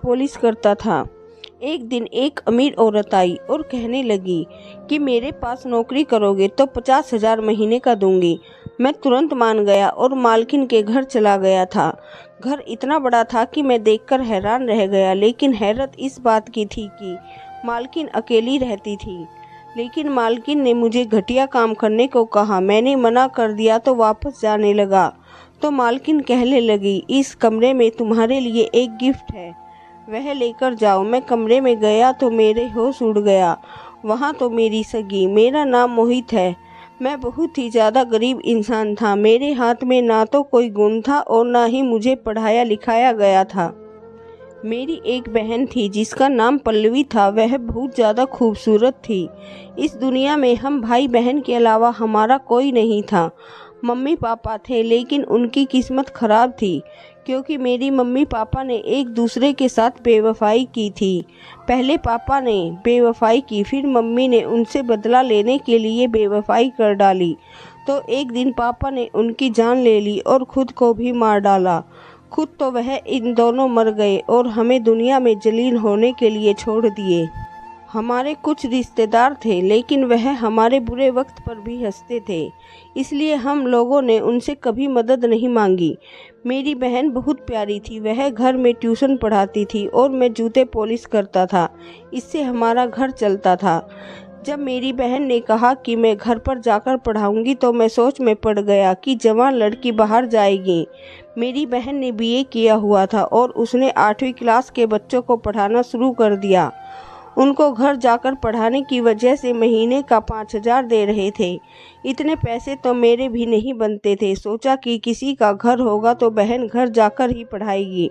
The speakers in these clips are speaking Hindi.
पॉलिश करता था। एक दिन एक अमीर औरत आई और कहने लगी कि मेरे पास नौकरी करोगे तो 50,000 महीने का दूंगी। मैं तुरंत मान गया और मालकिन के घर चला गया था। घर इतना बड़ा था कि मैं देखकर हैरान रह गया, लेकिन हैरत इस बात की थी कि मालकिन अकेली रहती थी। लेकिन मालकिन ने मुझे घटिया काम करने को कहा। मैंने मना कर दिया तो वापस जाने लगा तो मालकिन कहने लगी, इस कमरे में तुम्हारे लिए एक गिफ्ट है, वह लेकर जाओ। मैं कमरे में गया तो मेरे होश उड़ गया। वहाँ तो मेरी सगी, मेरा नाम मोहित है। मैं बहुत ही ज़्यादा गरीब इंसान था। मेरे हाथ में ना तो कोई गुण था और ना ही मुझे पढ़ाया लिखाया गया था। मेरी एक बहन थी जिसका नाम पल्लवी था। वह बहुत ज़्यादा खूबसूरत थी। इस दुनिया में हम भाई बहन के अलावा हमारा कोई नहीं था। मम्मी पापा थे, लेकिन उनकी किस्मत खराब थी क्योंकि मेरी मम्मी पापा ने एक दूसरे के साथ बेवफाई की थी। पहले पापा ने बेवफाई की, फिर मम्मी ने उनसे बदला लेने के लिए बेवफाई कर डाली। तो एक दिन पापा ने उनकी जान ले ली और खुद को भी मार डाला। खुद तो वह इन दोनों मर गए और हमें दुनिया में जलील होने के लिए छोड़ दिए। हमारे कुछ रिश्तेदार थे, लेकिन वह हमारे बुरे वक्त पर भी हंसते थे, इसलिए हम लोगों ने उनसे कभी मदद नहीं मांगी। मेरी बहन बहुत प्यारी थी। वह घर में ट्यूशन पढ़ाती थी और मैं जूते पॉलिश करता था। इससे हमारा घर चलता था। जब मेरी बहन ने कहा कि मैं घर पर जाकर पढ़ाऊंगी तो मैं सोच में पड़ गया कि जवान लड़की बाहर जाएगी। मेरी बहन ने बीए किया हुआ था और उसने 8वीं क्लास के बच्चों को पढ़ाना शुरू कर दिया। उनको घर जाकर पढ़ाने की वजह से महीने का 5,000 दे रहे थे। इतने पैसे तो मेरे भी नहीं बनते थे। सोचा कि किसी का घर होगा तो बहन घर जाकर ही पढ़ाएगी,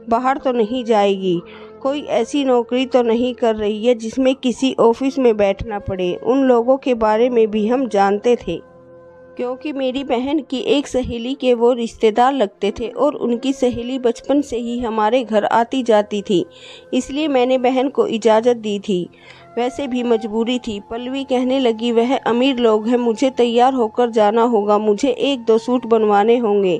बाहर तो नहीं जाएगी। कोई ऐसी नौकरी तो नहीं कर रही है जिसमें किसी ऑफिस में बैठना पड़े। उन लोगों के बारे में भी हम जानते थे क्योंकि मेरी बहन की एक सहेली के वो रिश्तेदार लगते थे और उनकी सहेली बचपन से ही हमारे घर आती जाती थी, इसलिए मैंने बहन को इजाज़त दी थी। वैसे भी मजबूरी थी। पल्लवी कहने लगी, वह अमीर लोग हैं, मुझे तैयार होकर जाना होगा, मुझे 1-2 सूट बनवाने होंगे।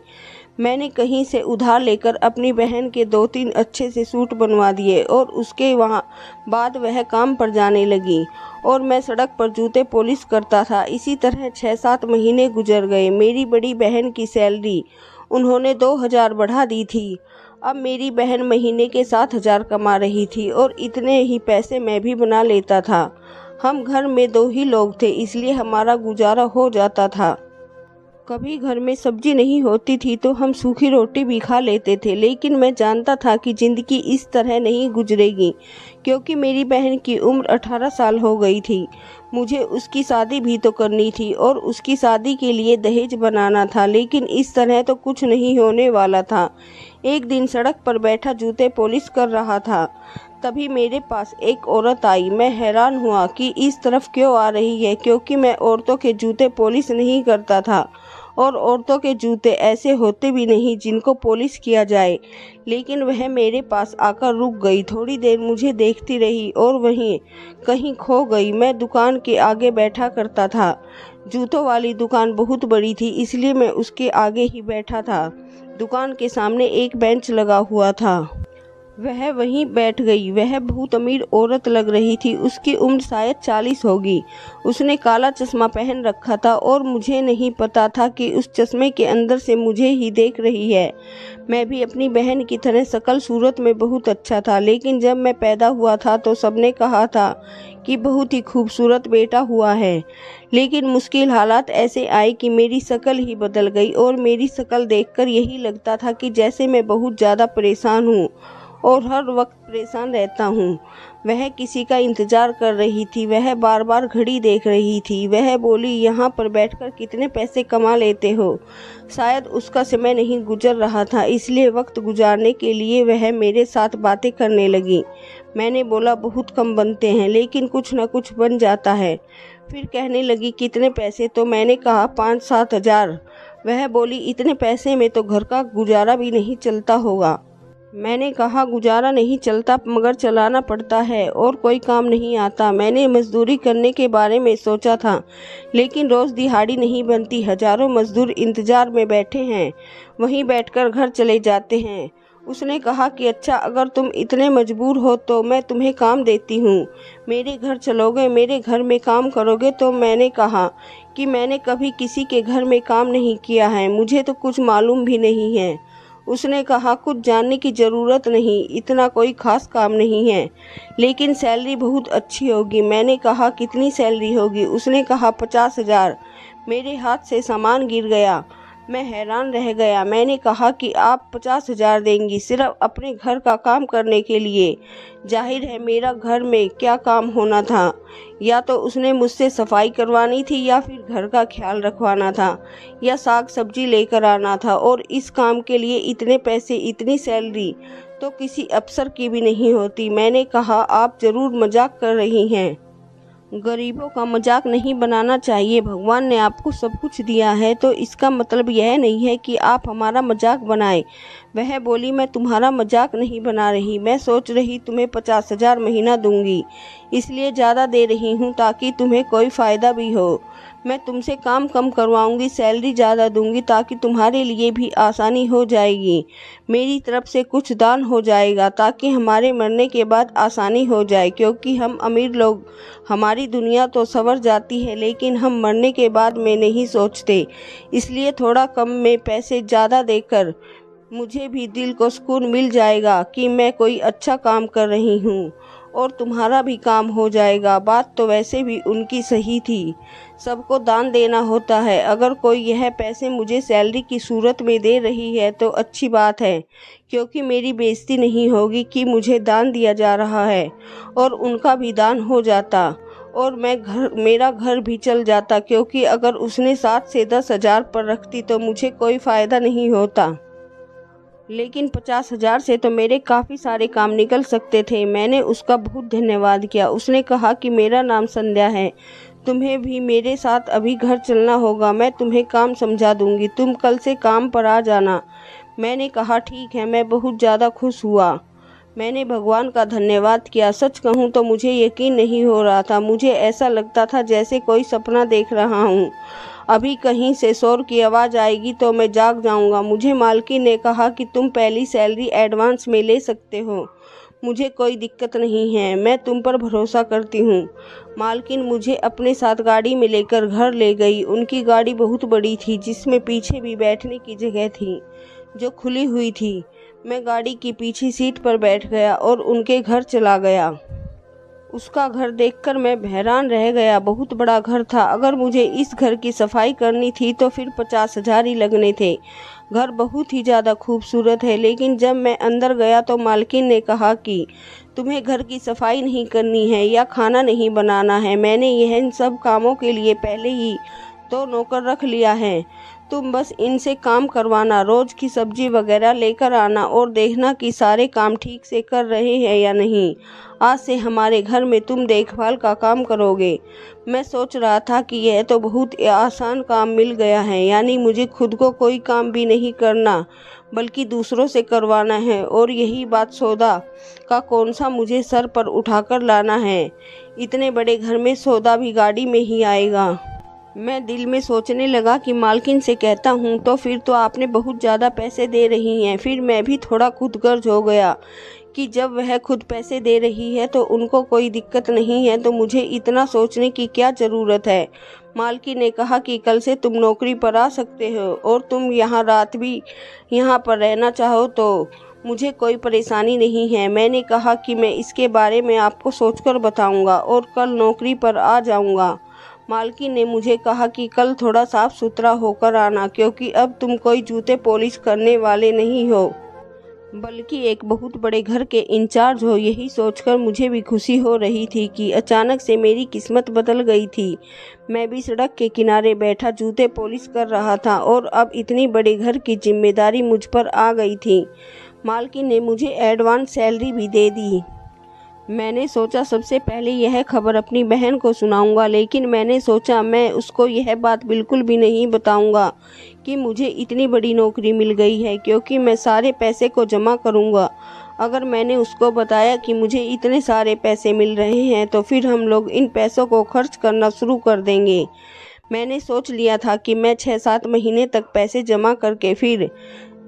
मैंने कहीं से उधार लेकर अपनी बहन के 2-3 अच्छे से सूट बनवा दिए और उसके बाद वह काम पर जाने लगी और मैं सड़क पर जूते पॉलिश करता था। इसी तरह 6-7 महीने गुजर गए। मेरी बड़ी बहन की सैलरी उन्होंने 2,000 बढ़ा दी थी। अब मेरी बहन महीने के 7,000 कमा रही थी और इतने ही पैसे मैं भी बना लेता था। हम घर में 2 ही लोग थे, इसलिए हमारा गुजारा हो जाता था। कभी घर में सब्जी नहीं होती थी तो हम सूखी रोटी भी खा लेते थे, लेकिन मैं जानता था कि ज़िंदगी इस तरह नहीं गुजरेगी क्योंकि मेरी बहन की उम्र 18 साल हो गई थी। मुझे उसकी शादी भी तो करनी थी और उसकी शादी के लिए दहेज बनाना था, लेकिन इस तरह तो कुछ नहीं होने वाला था। एक दिन सड़क पर बैठा जूते पॉलिश कर रहा था, तभी मेरे पास एक औरत आई। मैं हैरान हुआ कि इस तरफ क्यों आ रही है, क्योंकि मैं औरतों के जूते पॉलिश नहीं करता था और औरतों के जूते ऐसे होते भी नहीं जिनको पॉलिश किया जाए। लेकिन वह मेरे पास आकर रुक गई, थोड़ी देर मुझे देखती रही और वहीं कहीं खो गई। मैं दुकान के आगे बैठा करता था। जूतों वाली दुकान बहुत बड़ी थी, इसलिए मैं उसके आगे ही बैठा था। दुकान के सामने एक बेंच लगा हुआ था, वह वहीं बैठ गई। वह बहुत अमीर औरत लग रही थी। उसकी उम्र शायद 40 होगी। उसने काला चश्मा पहन रखा था और मुझे नहीं पता था कि उस चश्मे के अंदर से मुझे ही देख रही है। मैं भी अपनी बहन की तरह शक्ल सूरत में बहुत अच्छा था, लेकिन जब मैं पैदा हुआ था तो सबने कहा था कि बहुत ही खूबसूरत बेटा हुआ है। लेकिन मुश्किल हालात ऐसे आए कि मेरी शक्ल ही बदल गई और मेरी शक्ल देखकर यही लगता था कि जैसे मैं बहुत ज़्यादा परेशान हूँ और हर वक्त परेशान रहता हूँ। वह किसी का इंतज़ार कर रही थी। वह बार बार घड़ी देख रही थी। वह बोली, यहाँ पर बैठकर कितने पैसे कमा लेते हो। शायद उसका समय नहीं गुजर रहा था, इसलिए वक्त गुजारने के लिए वह मेरे साथ बातें करने लगी। मैंने बोला, बहुत कम बनते हैं, लेकिन कुछ न कुछ बन जाता है। फिर कहने लगी, कितने पैसे? तो मैंने कहा 5-7 हज़ार। वह बोली, इतने पैसे में तो घर का गुजारा भी नहीं चलता होगा। मैंने कहा, गुजारा नहीं चलता मगर चलाना पड़ता है और कोई काम नहीं आता। मैंने मजदूरी करने के बारे में सोचा था, लेकिन रोज़ दिहाड़ी नहीं बनती। हजारों मजदूर इंतज़ार में बैठे हैं, वहीं बैठकर घर चले जाते हैं उसने कहा कि अच्छा, अगर तुम इतने मजबूर हो तो मैं तुम्हें काम देती हूँ, मेरे घर चलोगे, मेरे घर में काम करोगे। तो मैंने कहा कि मैंने कभी किसी के घर में काम नहीं किया है, मुझे तो कुछ मालूम भी नहीं है। उसने कहा कुछ जानने की ज़रूरत नहीं, इतना कोई ख़ास काम नहीं है, लेकिन सैलरी बहुत अच्छी होगी। मैंने कहा कितनी सैलरी होगी? उसने कहा 50,000। मेरे हाथ से सामान गिर गया, मैं हैरान रह गया। मैंने कहा कि आप 50,000 देंगी सिर्फ अपने घर का काम करने के लिए? जाहिर है मेरा घर में क्या काम होना था, या तो उसने मुझसे सफाई करवानी थी या फिर घर का ख्याल रखवाना था या साग सब्जी लेकर आना था। और इस काम के लिए इतने पैसे, इतनी सैलरी तो किसी अफसर की भी नहीं होती। मैंने कहा आप ज़रूर मजाक कर रही हैं, गरीबों का मजाक नहीं बनाना चाहिए। भगवान ने आपको सब कुछ दिया है तो इसका मतलब यह नहीं है कि आप हमारा मजाक बनाएं। वह बोली मैं तुम्हारा मजाक नहीं बना रही, मैं सोच रही तुम्हें 50,000 महीना दूंगी, इसलिए ज़्यादा दे रही हूँ ताकि तुम्हें कोई फ़ायदा भी हो। मैं तुमसे काम कम करवाऊंगी, सैलरी ज़्यादा दूंगी ताकि तुम्हारे लिए भी आसानी हो जाएगी। मेरी तरफ से कुछ दान हो जाएगा ताकि हमारे मरने के बाद आसानी हो जाए, क्योंकि हम अमीर लोग, हमारी दुनिया तो संवर जाती है लेकिन हम मरने के बाद में नहीं सोचते। इसलिए थोड़ा कम में पैसे ज़्यादा देकर मुझे भी दिल को सुकून मिल जाएगा कि मैं कोई अच्छा काम कर रही हूँ और तुम्हारा भी काम हो जाएगा। बात तो वैसे भी उनकी सही थी, सबको दान देना होता है। अगर कोई यह पैसे मुझे सैलरी की सूरत में दे रही है तो अच्छी बात है, क्योंकि मेरी बेइज्जती नहीं होगी कि मुझे दान दिया जा रहा है, और उनका भी दान हो जाता और मेरा घर भी चल जाता, क्योंकि अगर उसने 7 से 10,000 पर रखती तो मुझे कोई फ़ायदा नहीं होता, लेकिन 50,000 से तो मेरे काफ़ी सारे काम निकल सकते थे। मैंने उसका बहुत धन्यवाद किया। उसने कहा कि मेरा नाम संध्या है, तुम्हें भी मेरे साथ अभी घर चलना होगा, मैं तुम्हें काम समझा दूंगी, तुम कल से काम पर आ जाना। मैंने कहा ठीक है। मैं बहुत ज़्यादा खुश हुआ, मैंने भगवान का धन्यवाद किया। सच कहूँ तो मुझे यकीन नहीं हो रहा था, मुझे ऐसा लगता था जैसे कोई सपना देख रहा हूँ। अभी कहीं से शोर की आवाज़ आएगी तो मैं जाग जाऊंगा। मुझे मालकिन ने कहा कि तुम पहली सैलरी एडवांस में ले सकते हो, मुझे कोई दिक्कत नहीं है, मैं तुम पर भरोसा करती हूँ। मालकिन मुझे अपने साथ गाड़ी में लेकर घर ले गई। उनकी गाड़ी बहुत बड़ी थी, जिसमें पीछे भी बैठने की जगह थी जो खुली हुई थी। मैं गाड़ी की पीछे सीट पर बैठ गया और उनके घर चला गया। उसका घर देखकर मैं हैरान रह गया, बहुत बड़ा घर था। अगर मुझे इस घर की सफाई करनी थी तो फिर 50,000 ही लगने थे। घर बहुत ही ज़्यादा खूबसूरत है, लेकिन जब मैं अंदर गया तो मालकिन ने कहा कि तुम्हें घर की सफाई नहीं करनी है या खाना नहीं बनाना है, मैंने यह इन सब कामों के लिए पहले ही 2 नौकर रख लिया है, तुम बस इनसे काम करवाना, रोज़ की सब्जी वगैरह लेकर आना और देखना कि सारे काम ठीक से कर रहे हैं या नहीं। आज से हमारे घर में तुम देखभाल का काम करोगे। मैं सोच रहा था कि यह तो बहुत आसान काम मिल गया है, यानी मुझे खुद को कोई काम भी नहीं करना बल्कि दूसरों से करवाना है। और यही बात सौदा का कौन सा मुझे सर पर उठाकर लाना है, इतने बड़े घर में सौदा भी गाड़ी में ही आएगा। मैं दिल में सोचने लगा कि मालकिन से कहता हूँ तो फिर तो आपने बहुत ज़्यादा पैसे दे रही हैं। फिर मैं भी थोड़ा खुदगर्ज हो गया कि जब वह खुद पैसे दे रही है तो उनको कोई दिक्कत नहीं है, तो मुझे इतना सोचने की क्या ज़रूरत है। मालकिन ने कहा कि कल से तुम नौकरी पर आ सकते हो और तुम यहाँ रात भी यहाँ पर रहना चाहो तो मुझे कोई परेशानी नहीं है। मैंने कहा कि मैं इसके बारे में आपको सोचकर बताऊँगा और कल नौकरी पर आ जाऊँगा। मालकिन ने मुझे कहा कि कल थोड़ा साफ सुथरा होकर आना, क्योंकि अब तुम कोई जूते पॉलिश करने वाले नहीं हो बल्कि एक बहुत बड़े घर के इंचार्ज हो। यही सोचकर मुझे भी खुशी हो रही थी कि अचानक से मेरी किस्मत बदल गई थी। मैं भी सड़क के किनारे बैठा जूते पॉलिश कर रहा था और अब इतनी बड़े घर की जिम्मेदारी मुझ पर आ गई थी। मालकिन ने मुझे एडवांस सैलरी भी दे दी। मैंने सोचा सबसे पहले यह खबर अपनी बहन को सुनाऊंगा, लेकिन मैंने सोचा मैं उसको यह बात बिल्कुल भी नहीं बताऊंगा कि मुझे इतनी बड़ी नौकरी मिल गई है, क्योंकि मैं सारे पैसे को जमा करूंगा। अगर मैंने उसको बताया कि मुझे इतने सारे पैसे मिल रहे हैं तो फिर हम लोग इन पैसों को खर्च करना शुरू कर देंगे। मैंने सोच लिया था कि मैं 6-7 महीने तक पैसे जमा करके फिर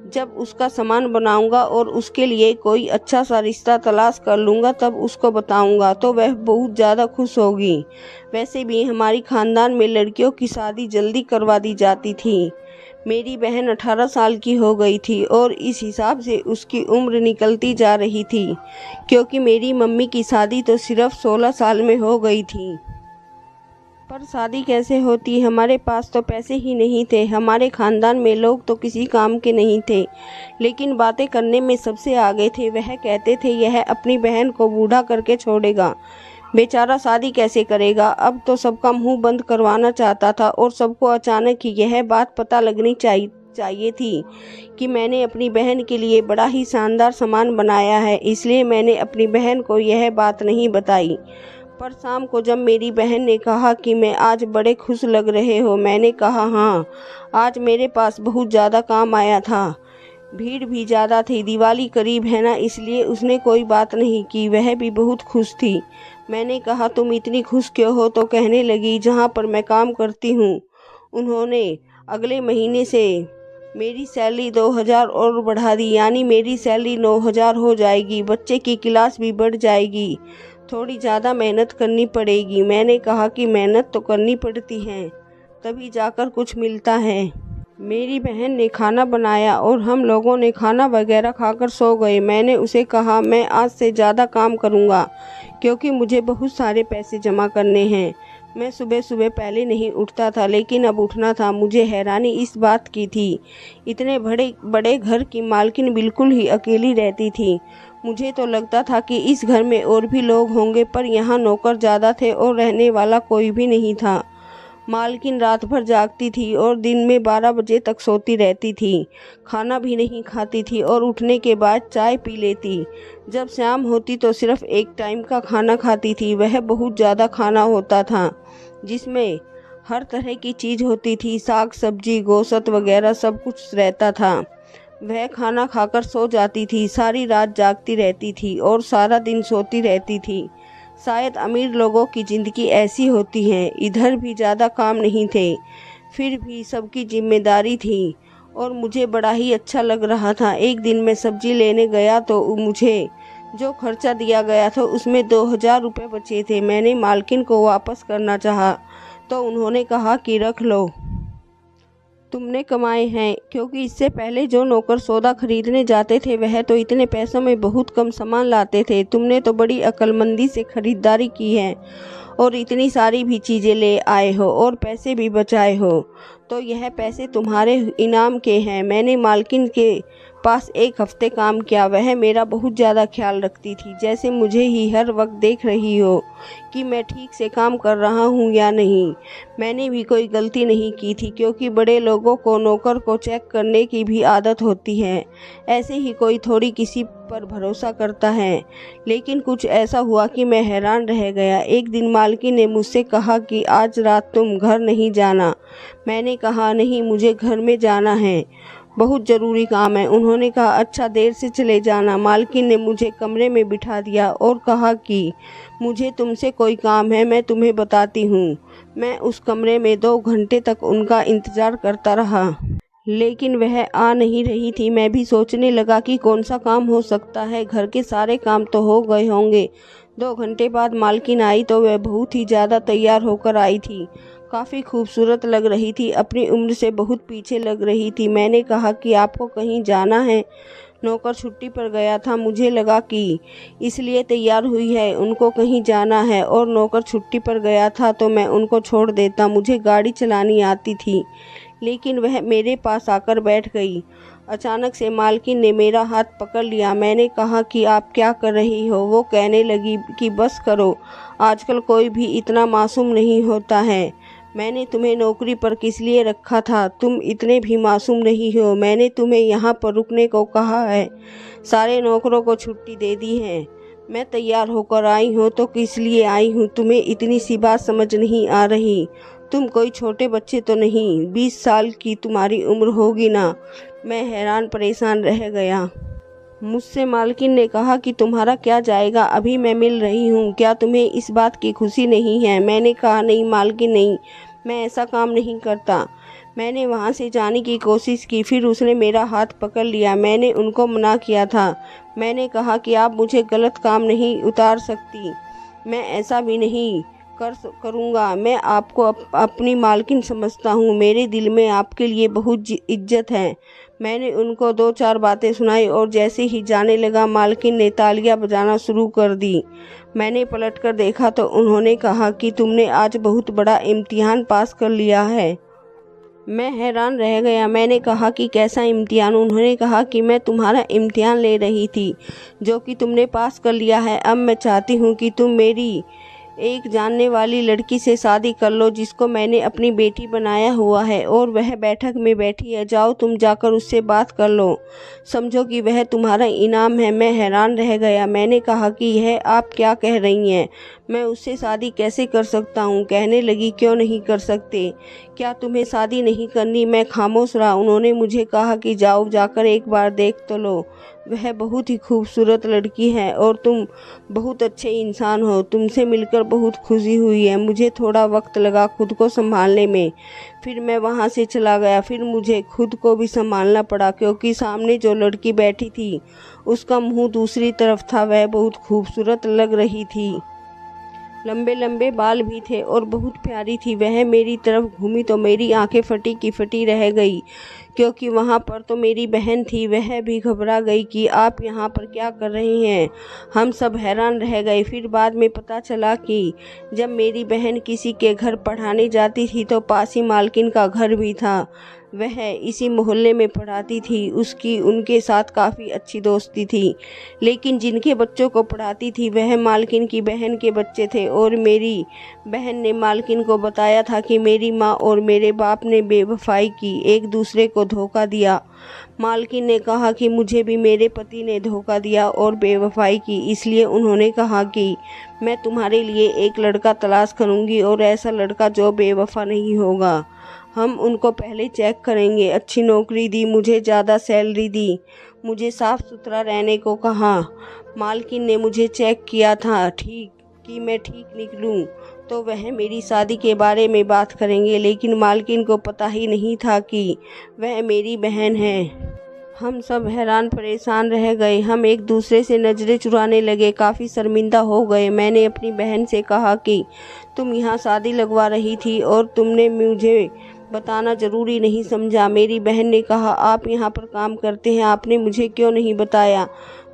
जब उसका सामान बनाऊंगा और उसके लिए कोई अच्छा सा रिश्ता तलाश कर लूँगा तब उसको बताऊंगा तो वह बहुत ज़्यादा खुश होगी। वैसे भी हमारी खानदान में लड़कियों की शादी जल्दी करवा दी जाती थी। मेरी बहन 18 साल की हो गई थी और इस हिसाब से उसकी उम्र निकलती जा रही थी, क्योंकि मेरी मम्मी की शादी तो सिर्फ 16 साल में हो गई थी। पर शादी कैसे होती, हमारे पास तो पैसे ही नहीं थे। हमारे खानदान में लोग तो किसी काम के नहीं थे, लेकिन बातें करने में सबसे आगे थे। वह कहते थे यह अपनी बहन को बूढ़ा करके छोड़ेगा, बेचारा शादी कैसे करेगा। अब तो सबका मुंह बंद करवाना चाहता था और सबको अचानक ही यह बात पता लगनी चाहिए थी कि मैंने अपनी बहन के लिए बड़ा ही शानदार सामान बनाया है, इसलिए मैंने अपनी बहन को यह बात नहीं बताई। पर शाम को जब मेरी बहन ने कहा कि मैं आज बड़े खुश लग रहे हो, मैंने कहा हाँ, आज मेरे पास बहुत ज़्यादा काम आया था, भीड़ भी ज़्यादा थी, दिवाली करीब है ना, इसलिए उसने कोई बात नहीं की। वह भी बहुत खुश थी। मैंने कहा तुम इतनी खुश क्यों हो, तो कहने लगी जहाँ पर मैं काम करती हूँ उन्होंने अगले महीने से मेरी सैलरी 2000 और बढ़ा दी, यानी मेरी सैलरी 9000 हो जाएगी। बच्चे की क्लास भी बढ़ जाएगी, थोड़ी ज़्यादा मेहनत करनी पड़ेगी। मैंने कहा कि मेहनत तो करनी पड़ती है, तभी जाकर कुछ मिलता है। मेरी बहन ने खाना बनाया और हम लोगों ने खाना वगैरह खाकर सो गए। मैंने उसे कहा मैं आज से ज़्यादा काम करूँगा, क्योंकि मुझे बहुत सारे पैसे जमा करने हैं। मैं सुबह सुबह पहले नहीं उठता था, लेकिन अब उठना था। मुझे हैरानी इस बात की थी, इतने बड़े बड़े घर की मालकिन बिल्कुल ही अकेली रहती थी। मुझे तो लगता था कि इस घर में और भी लोग होंगे, पर यहाँ नौकर ज़्यादा थे और रहने वाला कोई भी नहीं था। मालकिन रात भर जागती थी और दिन में 12 बजे तक सोती रहती थी, खाना भी नहीं खाती थी और उठने के बाद चाय पी लेती। जब शाम होती तो सिर्फ एक टाइम का खाना खाती थी। वह बहुत ज़्यादा खाना होता था, जिसमें हर तरह की चीज़ होती थी, साग सब्जी गोश्त वगैरह सब कुछ रहता था। वह खाना खाकर सो जाती थी, सारी रात जागती रहती थी और सारा दिन सोती रहती थी। शायद अमीर लोगों की ज़िंदगी ऐसी होती है। इधर भी ज़्यादा काम नहीं थे, फिर भी सबकी जिम्मेदारी थी और मुझे बड़ा ही अच्छा लग रहा था। एक दिन मैं सब्जी लेने गया तो मुझे जो खर्चा दिया गया था उसमें 2000 रुपये बचे थे। मैंने मालकिन को वापस करना चाहा तो उन्होंने कहा कि रख लो, तुमने कमाए हैं। क्योंकि इससे पहले जो नौकर सौदा खरीदने जाते थे वह तो इतने पैसों में बहुत कम सामान लाते थे। तुमने तो बड़ी अक्लमंदी से खरीदारी की है और इतनी सारी भी चीज़ें ले आए हो और पैसे भी बचाए हो, तो यह पैसे तुम्हारे इनाम के हैं। मैंने मालकिन के पास एक हफ्ते काम किया। वह मेरा बहुत ज़्यादा ख्याल रखती थी, जैसे मुझे ही हर वक्त देख रही हो कि मैं ठीक से काम कर रहा हूँ या नहीं। मैंने भी कोई गलती नहीं की थी, क्योंकि बड़े लोगों को नौकर को चेक करने की भी आदत होती है। ऐसे ही कोई थोड़ी किसी पर भरोसा करता है। लेकिन कुछ ऐसा हुआ कि मैं हैरान रह गया। एक दिन मालकिन ने मुझसे कहा कि आज रात तुम घर नहीं जाना। मैंने कहा नहीं, मुझे घर में जाना है, बहुत ज़रूरी काम है। उन्होंने कहा अच्छा, देर से चले जाना। मालकिन ने मुझे कमरे में बिठा दिया और कहा कि मुझे तुमसे कोई काम है, मैं तुम्हें बताती हूँ। मैं उस कमरे में 2 घंटे तक उनका इंतज़ार करता रहा, लेकिन वह आ नहीं रही थी। मैं भी सोचने लगा कि कौन सा काम हो सकता है, घर के सारे काम तो हो गए होंगे। 2 घंटे बाद मालकिन आई तो वह बहुत ही ज़्यादा तैयार होकर आई थी। काफ़ी खूबसूरत लग रही थी, अपनी उम्र से बहुत पीछे लग रही थी। मैंने कहा कि आपको कहीं जाना है? नौकर छुट्टी पर गया था, मुझे लगा कि इसलिए तैयार हुई है, उनको कहीं जाना है और नौकर छुट्टी पर गया था तो मैं उनको छोड़ देता। मुझे गाड़ी चलानी आती थी, लेकिन वह मेरे पास आकर बैठ गई। अचानक से मालकिन ने मेरा हाथ पकड़ लिया। मैंने कहा कि आप क्या कर रही हो? वो कहने लगी कि बस करो, आजकल कोई भी इतना मासूम नहीं होता है। मैंने तुम्हें नौकरी पर किस लिए रखा था? तुम इतने भी मासूम नहीं हो। मैंने तुम्हें यहाँ पर रुकने को कहा है, सारे नौकरों को छुट्टी दे दी है। मैं तैयार होकर आई हूँ तो किस लिए आई हूँ? तुम्हें इतनी सी बात समझ नहीं आ रही? तुम कोई छोटे बच्चे तो नहीं, 20 साल की तुम्हारी उम्र होगी ना। मैं हैरान परेशान रह गया। मुझसे मालकिन ने कहा कि तुम्हारा क्या जाएगा, अभी मैं मिल रही हूँ, क्या तुम्हें इस बात की खुशी नहीं है? मैंने कहा नहीं मालकिन नहीं, मैं ऐसा काम नहीं करता। मैंने वहाँ से जाने की कोशिश की, फिर उसने मेरा हाथ पकड़ लिया। मैंने उनको मना किया था। मैंने कहा कि आप मुझे गलत काम नहीं उतार सकती, मैं ऐसा भी नहीं करूँगा। मैं आपको अपनी मालकिन समझता हूँ, मेरे दिल में आपके लिए बहुत इज्जत है। मैंने उनको 2-4 बातें सुनाई और जैसे ही जाने लगा, मालकिन ने तालियां बजाना शुरू कर दी। मैंने पलटकर देखा तो उन्होंने कहा कि तुमने आज बहुत बड़ा इम्तिहान पास कर लिया है। मैं हैरान रह गया। मैंने कहा कि कैसा इम्तिहान? उन्होंने कहा कि मैं तुम्हारा इम्तिहान ले रही थी, जो कि तुमने पास कर लिया है। अब मैं चाहती हूँ कि तुम मेरी एक जानने वाली लड़की से शादी कर लो, जिसको मैंने अपनी बेटी बनाया हुआ है, और वह बैठक में बैठी है। जाओ तुम जाकर उससे बात कर लो, समझो कि वह तुम्हारा इनाम है। मैं हैरान रह गया। मैंने कहा कि यह आप क्या कह रही हैं? मैं उससे शादी कैसे कर सकता हूँ? कहने लगी, क्यों नहीं कर सकते? क्या तुम्हें शादी नहीं करनी? मैं खामोश रहा। उन्होंने मुझे कहा कि जाओ जाकर एक बार देख तो लो, वह बहुत ही खूबसूरत लड़की है और तुम बहुत अच्छे इंसान हो। तुमसे मिलकर बहुत खुशी हुई है। मुझे थोड़ा वक्त लगा खुद को संभालने में, फिर मैं वहाँ से चला गया। फिर मुझे खुद को भी संभालना पड़ा, क्योंकि सामने जो लड़की बैठी थी उसका मुंह दूसरी तरफ था। वह बहुत खूबसूरत लग रही थी, लंबे लंबे बाल भी थे और बहुत प्यारी थी। वह मेरी तरफ घूमी तो मेरी आंखें फटी की फटी रह गई, क्योंकि वहाँ पर तो मेरी बहन थी। वह भी घबरा गई कि आप यहाँ पर क्या कर रही हैं। हम सब हैरान रह गए। फिर बाद में पता चला कि जब मेरी बहन किसी के घर पढ़ाने जाती थी तो पास ही मालकिन का घर भी था। वह इसी मोहल्ले में पढ़ाती थी। उसकी उनके साथ काफ़ी अच्छी दोस्ती थी, लेकिन जिनके बच्चों को पढ़ाती थी वह मालकिन की बहन के बच्चे थे। और मेरी बहन ने मालकिन को बताया था कि मेरी माँ और मेरे बाप ने बेवफाई की, एक दूसरे को धोखा दिया। मालकिन ने कहा कि मुझे भी मेरे पति ने धोखा दिया और बेवफाई की, इसलिए उन्होंने कहा कि मैं तुम्हारे लिए एक लड़का तलाश करूंगी, और ऐसा लड़का जो बेवफा नहीं होगा। हम उनको पहले चेक करेंगे। अच्छी नौकरी दी, मुझे ज़्यादा सैलरी दी, मुझे साफ सुथरा रहने को कहा। मालकिन ने मुझे चेक किया था कि मैं ठीक निकलूं तो वह मेरी शादी के बारे में बात करेंगे, लेकिन मालकिन को पता ही नहीं था कि वह मेरी बहन है। हम सब हैरान परेशान रह गए। हम एक दूसरे से नज़रें चुराने लगे, काफ़ी शर्मिंदा हो गए। मैंने अपनी बहन से कहा कि तुम यहाँ शादी लगवा रही थी और तुमने मुझे बताना ज़रूरी नहीं समझा। मेरी बहन ने कहा, आप यहाँ पर काम करते हैं, आपने मुझे क्यों नहीं बताया?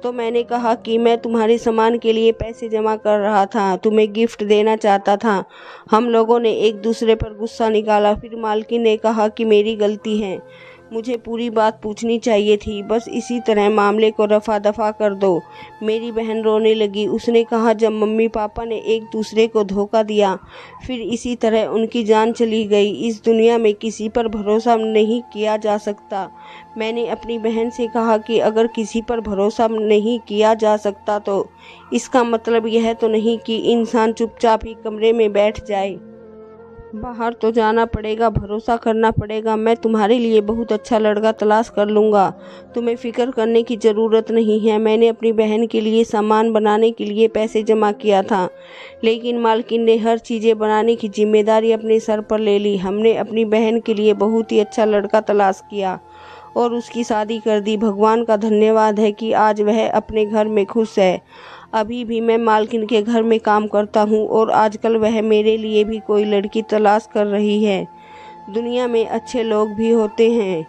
तो मैंने कहा कि मैं तुम्हारे सामान के लिए पैसे जमा कर रहा था, तुम्हें गिफ्ट देना चाहता था। हम लोगों ने एक दूसरे पर गुस्सा निकाला। फिर मालकिन ने कहा कि मेरी गलती है, मुझे पूरी बात पूछनी चाहिए थी, बस इसी तरह मामले को रफा दफा कर दो। मेरी बहन रोने लगी। उसने कहा, जब मम्मी पापा ने एक दूसरे को धोखा दिया, फिर इसी तरह उनकी जान चली गई। इस दुनिया में किसी पर भरोसा नहीं किया जा सकता। मैंने अपनी बहन से कहा कि अगर किसी पर भरोसा नहीं किया जा सकता तो इसका मतलब यह तो नहीं कि इंसान चुपचाप ही कमरे में बैठ जाए। बाहर तो जाना पड़ेगा, भरोसा करना पड़ेगा। मैं तुम्हारे लिए बहुत अच्छा लड़का तलाश कर लूँगा, तुम्हें फ़िक्र करने की ज़रूरत नहीं है। मैंने अपनी बहन के लिए सामान बनाने के लिए पैसे जमा किया था, लेकिन मालकिन ने हर चीज़ें बनाने की जिम्मेदारी अपने सर पर ले ली। हमने अपनी बहन के लिए बहुत ही अच्छा लड़का तलाश किया और उसकी शादी कर दी। भगवान का धन्यवाद है कि आज वह अपने घर में खुश है। अभी भी मैं मालकिन के घर में काम करता हूँ और आजकल वह मेरे लिए भी कोई लड़की तलाश कर रही है। दुनिया में अच्छे लोग भी होते हैं।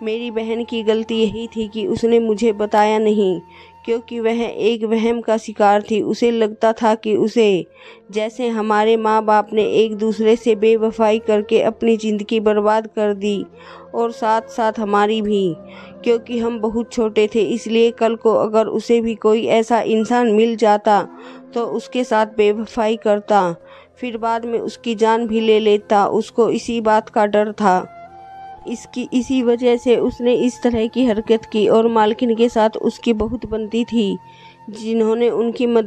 मेरी बहन की गलती यही थी कि उसने मुझे बताया नहीं, क्योंकि वह एक वहम का शिकार थी। उसे लगता था कि उसे जैसे हमारे माँ बाप ने एक दूसरे से बेवफाई करके अपनी ज़िंदगी बर्बाद कर दी, और साथ साथ हमारी भी, क्योंकि हम बहुत छोटे थे। इसलिए कल को अगर उसे भी कोई ऐसा इंसान मिल जाता तो उसके साथ बेवफाई करता, फिर बाद में उसकी जान भी ले लेता। उसको इसी बात का डर था। इसी वजह से उसने इस तरह की हरकत की, और मालकिन के साथ उसकी बहुत बनती थी, जिन्होंने उनकी मदद